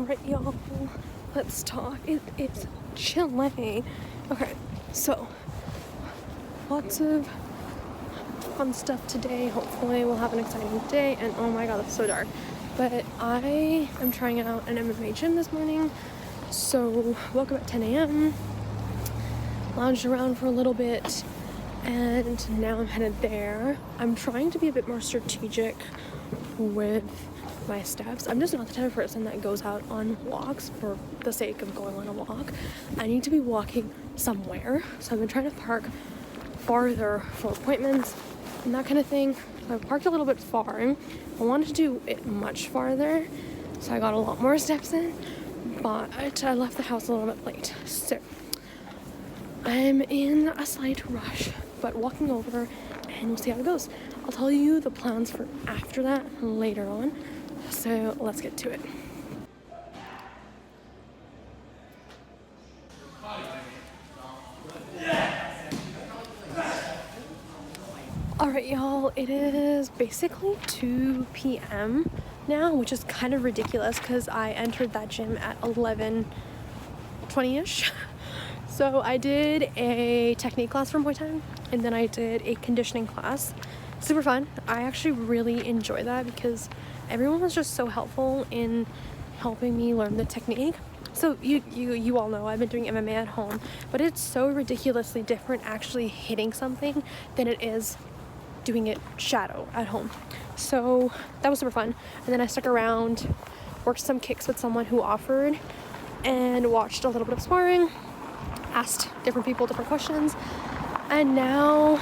Alright, y'all, let's talk. It's chilling. Okay, so lots of fun stuff today. Hopefully we'll have an exciting day. And oh my god, it's so dark. But I am trying out an MMA gym this morning. So woke up at 10 a.m, lounged around for a little bit, and now I'm headed there. I'm trying to be a bit more strategic with my steps. I'm just not the type of person that goes out on walks for the sake of going on a walk. I need to be walking somewhere. So I've been trying to park farther for appointments and that kind of thing. I parked a little bit far. I wanted to do it much farther, so I got a lot more steps in, but I left the house a little bit late. So I'm in a slight rush, but walking over and we'll see how it goes. I'll tell you the plans for after that later on. So let's get to it. Alright, y'all, it is basically 2 p.m. now, which is kind of ridiculous because I entered that gym at 11:20ish. So I did a technique class for Muay Thai, and then I did a conditioning class. Super fun. I actually really enjoy that because everyone was just so helpful in helping me learn the technique. So you all know I've been doing MMA at home, but it's so ridiculously different actually hitting something than it is doing it shadow at home. So that was super fun. And then I stuck around, worked some kicks with someone who offered, and watched a little bit of sparring, asked different people different questions, and now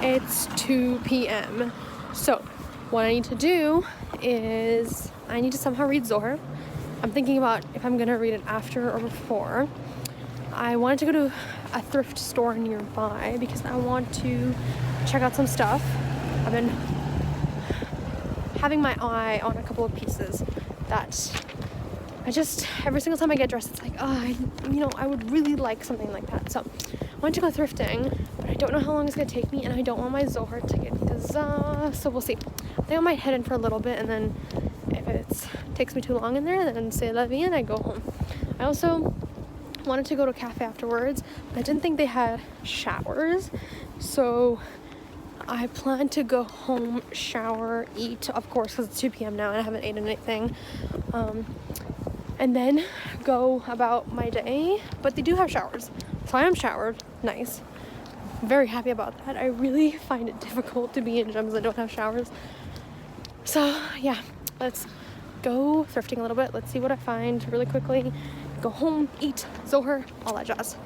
it's 2 p.m. So what I need to do is I need to somehow read Zohar. I'm thinking about if I'm gonna read it after or before. I wanted to go to a thrift store nearby because I want to check out some stuff. I've been having my eye on a couple of pieces that I just, every single time I get dressed, it's like, I would really like something like that. So I want to go thrifting, but I don't know how long it's gonna take me, and I don't want my Zohar ticket because, so we'll see. I think I might head in for a little bit, and then if it takes me too long in there, then c'est la vie and I go home. I also wanted to go to a cafe afterwards, but I didn't think they had showers, so I plan to go home, shower, eat, of course, because it's 2 p.m. now and I haven't eaten anything, and then go about my day. But they do have showers, so I am showered. Nice. Very happy about that. I really find it difficult to be in gyms that don't have showers. So yeah, let's go thrifting a little bit. Let's see what I find really quickly. Go home, eat, Zohar, all that jazz.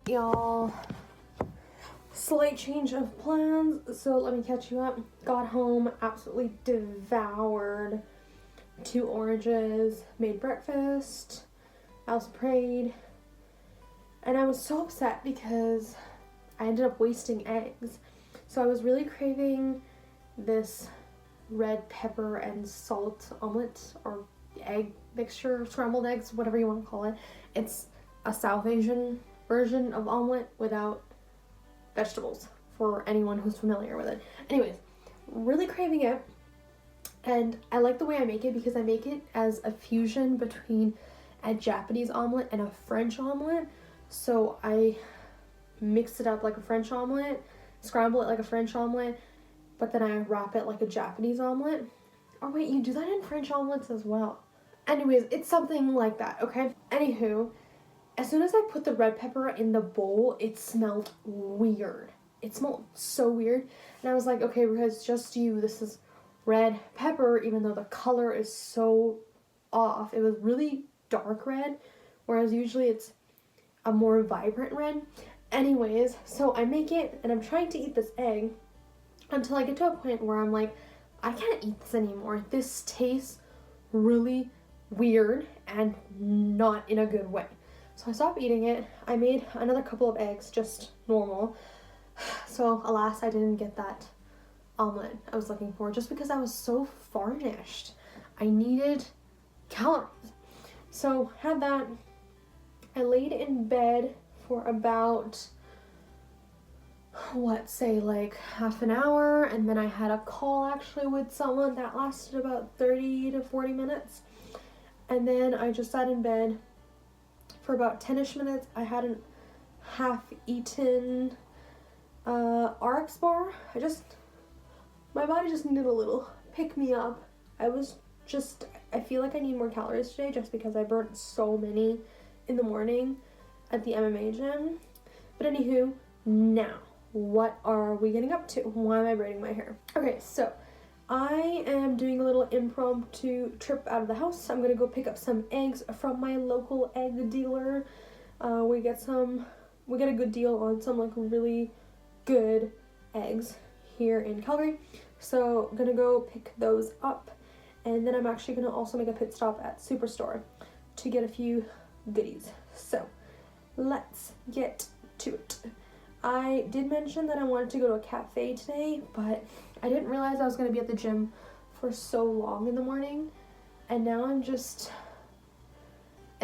Y'all, slight change of plans, so let me catch you up. Got home, absolutely devoured 2 oranges, made breakfast, I also prayed, and I was so upset because I ended up wasting eggs. So I was really craving this red pepper and salt omelet or egg mixture, scrambled eggs, whatever you want to call it. It's a South Asian version of omelet without vegetables, for anyone who's familiar with it. Anyways, really craving it, and I like the way I make it because I make it as a fusion between a Japanese omelet and a French omelet. So I mix it up like a French omelet, scramble it like a French omelet, but then I wrap it like a Japanese omelet. Oh wait, you do that in French omelets as well. Anyways, it's something like that, okay? Anywho, as soon as I put the red pepper in the bowl, it smelled weird. It smelled so weird. And I was like, okay, because just you, this is red pepper, even though the color is so off. It was really dark red, whereas usually it's a more vibrant red. Anyways, so I make it, and I'm trying to eat this egg until I get to a point where I'm like, I can't eat this anymore. This tastes really weird and not in a good way. So I stopped eating it. I made another couple of eggs, just normal. So alas, I didn't get that omelet I was looking for just because I was so famished. I needed calories. So had that. I laid in bed for about, say like half an hour, and then I had a call actually with someone that lasted about 30 to 40 minutes. And then I just sat in bed for about 10-ish minutes. I hadn't half-eaten RX bar. My body just needed a little pick-me-up. I feel like I need more calories today just because I burnt so many in the morning at the MMA gym. But anywho, now, what are we getting up to? Why am I braiding my hair? Okay, so I am doing a little impromptu trip out of the house. I'm gonna go pick up some eggs from my local egg dealer. We get a good deal on some like really good eggs here in Calgary. So I'm gonna go pick those up, and then I'm actually gonna also make a pit stop at Superstore to get a few goodies. So let's get to it. I did mention that I wanted to go to a cafe today, but I didn't realize I was going to be at the gym for so long in the morning, and now it's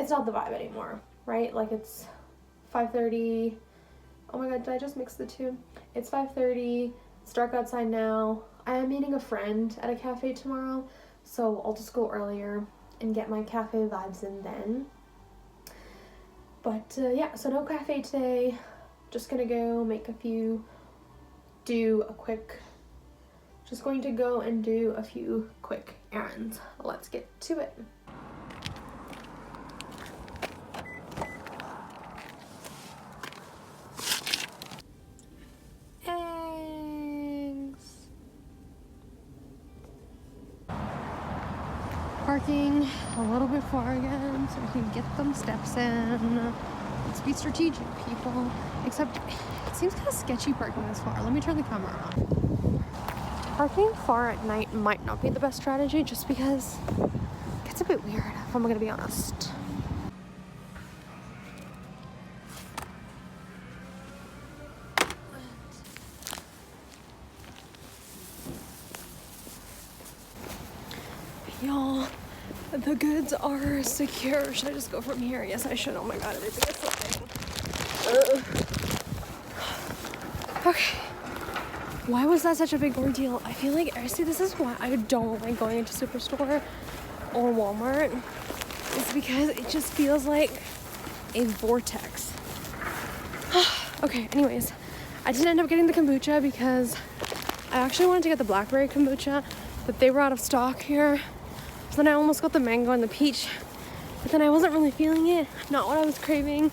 not the vibe anymore, right? Like it's 5:30. Oh my god, did I just mix the two? It's 5:30. It's dark outside now. I am meeting a friend at a cafe tomorrow, so I'll just go earlier and get my cafe vibes in then. But yeah, so no cafe today. Just gonna go just going to go and do a few quick errands. Let's get to it. Eggs. Parking a little bit far again so I can get them steps in. Let's be strategic, people. Except it seems kind of sketchy parking this far. Let me turn the camera on. Parking far at night might not be the best strategy just because it gets a bit weird, if I'm gonna be honest. Y'all, the goods are secure. Should I just go from here? Yes, I should. Oh my god, I think it's something. Okay. Why was that such a big ordeal? I feel like, see, this is why I don't like going into Superstore or Walmart. It's because it just feels like a vortex. Okay, anyways. I did end up getting the kombucha because I actually wanted to get the blackberry kombucha, but they were out of stock here. So then I almost got the mango and the peach, but then I wasn't really feeling it. Not what I was craving.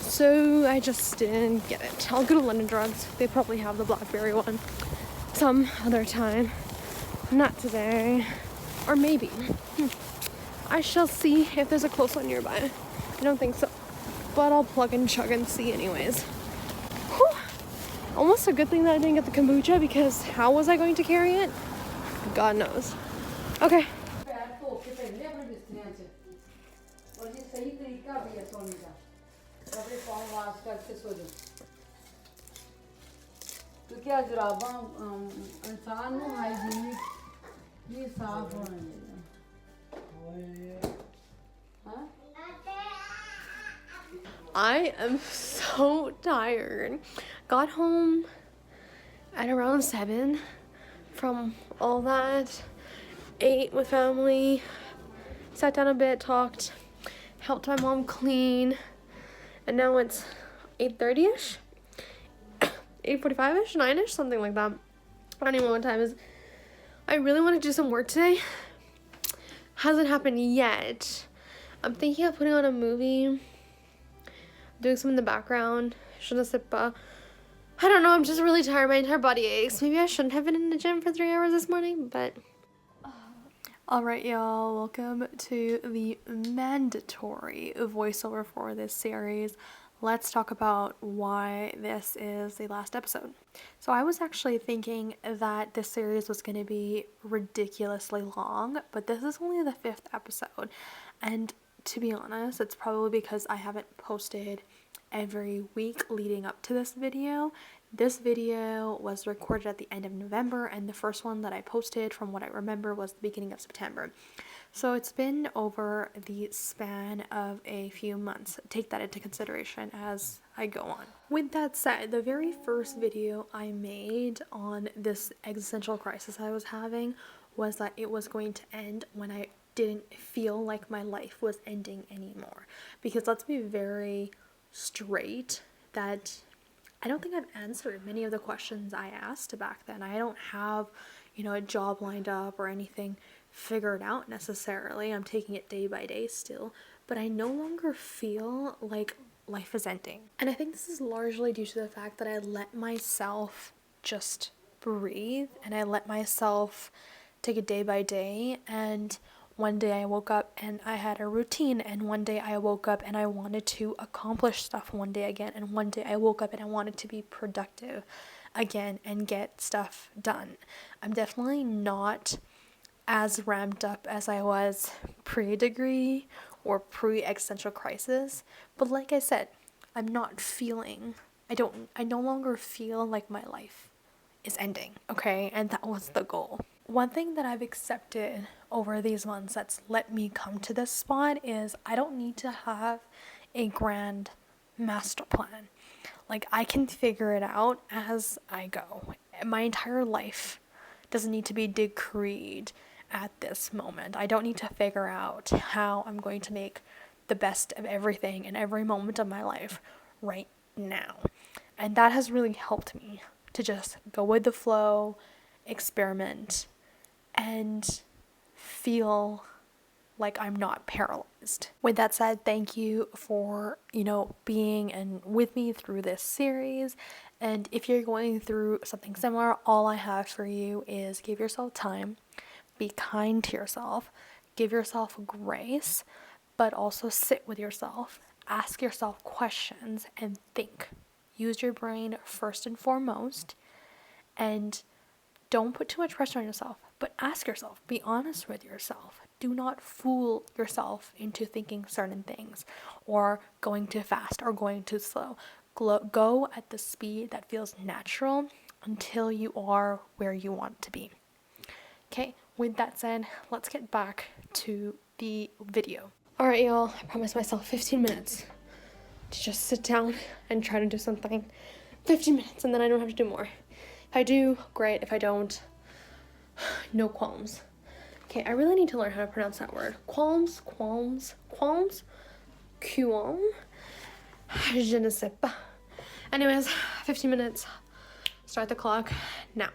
So I just didn't get it. I'll go to London Drugs. They probably have the blackberry one some other time. Not today. Or maybe. I shall see if there's a close one nearby. I don't think so. But I'll plug and chug and see anyways. Whew. Almost a good thing that I didn't get the kombucha, because how was I going to carry it? God knows. Okay. क्या जुराबा इंसान ਨੂੰ hygienic ये साफ होना चाहिए हाँ I am so tired. Got home at around 7 from all that. Ate with family. Sat down a bit, talked. Helped my mom clean. And now it's 8:30ish. 8:45ish, 9ish, something like that. I don't even know what time it is. I really want to do some work today. Hasn't happened yet. I'm thinking of putting on a movie, doing some in the background. I don't know, I'm just really tired. My entire body aches. Maybe I shouldn't have been in the gym for 3 hours this morning, but... Alright, y'all, welcome to the mandatory voiceover for this series. let's talk about why this is the last episode. So I was actually thinking that this series was going to be ridiculously long, but this is only the 5th episode. And to be honest, it's probably because I haven't posted every week leading up to this video. This video was recorded at the end of November, and the first one that I posted, from what I remember, was the beginning of September. So it's been over the span of a few months. Take that into consideration as I go on. With that said, the very first video I made on this existential crisis I was having was that it was going to end when I didn't feel like my life was ending anymore. Because let's be very straight that I don't think I've answered many of the questions I asked back then. I don't have, a job lined up or anything figured out necessarily. I'm taking it day by day still, but I no longer feel like life is ending. And I think this is largely due to the fact that I let myself just breathe and I let myself take it day by day. And one day I woke up and I had a routine, and one day I woke up and I wanted to accomplish stuff one day again, and one day I woke up and I wanted to be productive again and get stuff done. I'm definitely not as ramped up as I was pre-degree or pre-existential crisis, but like I said, I no longer feel like my life is ending, okay? And that was the goal. One thing that I've accepted over these months that's let me come to this spot is I don't need to have a grand master plan. Like, I can figure it out as I go. My entire life doesn't need to be decreed at this moment. I don't need to figure out how I'm going to make the best of everything in every moment of my life right now. And that has really helped me to just go with the flow, experiment, and feel like I'm not paralyzed. With that said, thank you for, being and with me through this series. And if you're going through something similar, all I have for you is give yourself time, be kind to yourself, give yourself grace, but also sit with yourself, ask yourself questions, and think. Use your brain first and foremost, and don't put too much pressure on yourself, but ask yourself, be honest with yourself. Do not fool yourself into thinking certain things or going too fast or going too slow. Go at the speed that feels natural until you are where you want to be. Okay, with that said, let's get back to the video. Alright, y'all, I promised myself 15 minutes to just sit down and try to do something. 15 minutes, and then I don't have to do more. If I do, great. If I don't, no qualms. Okay, I really need to learn how to pronounce that word. Qualms? Je ne sais pas. Anyways, 15 minutes. Start the clock now.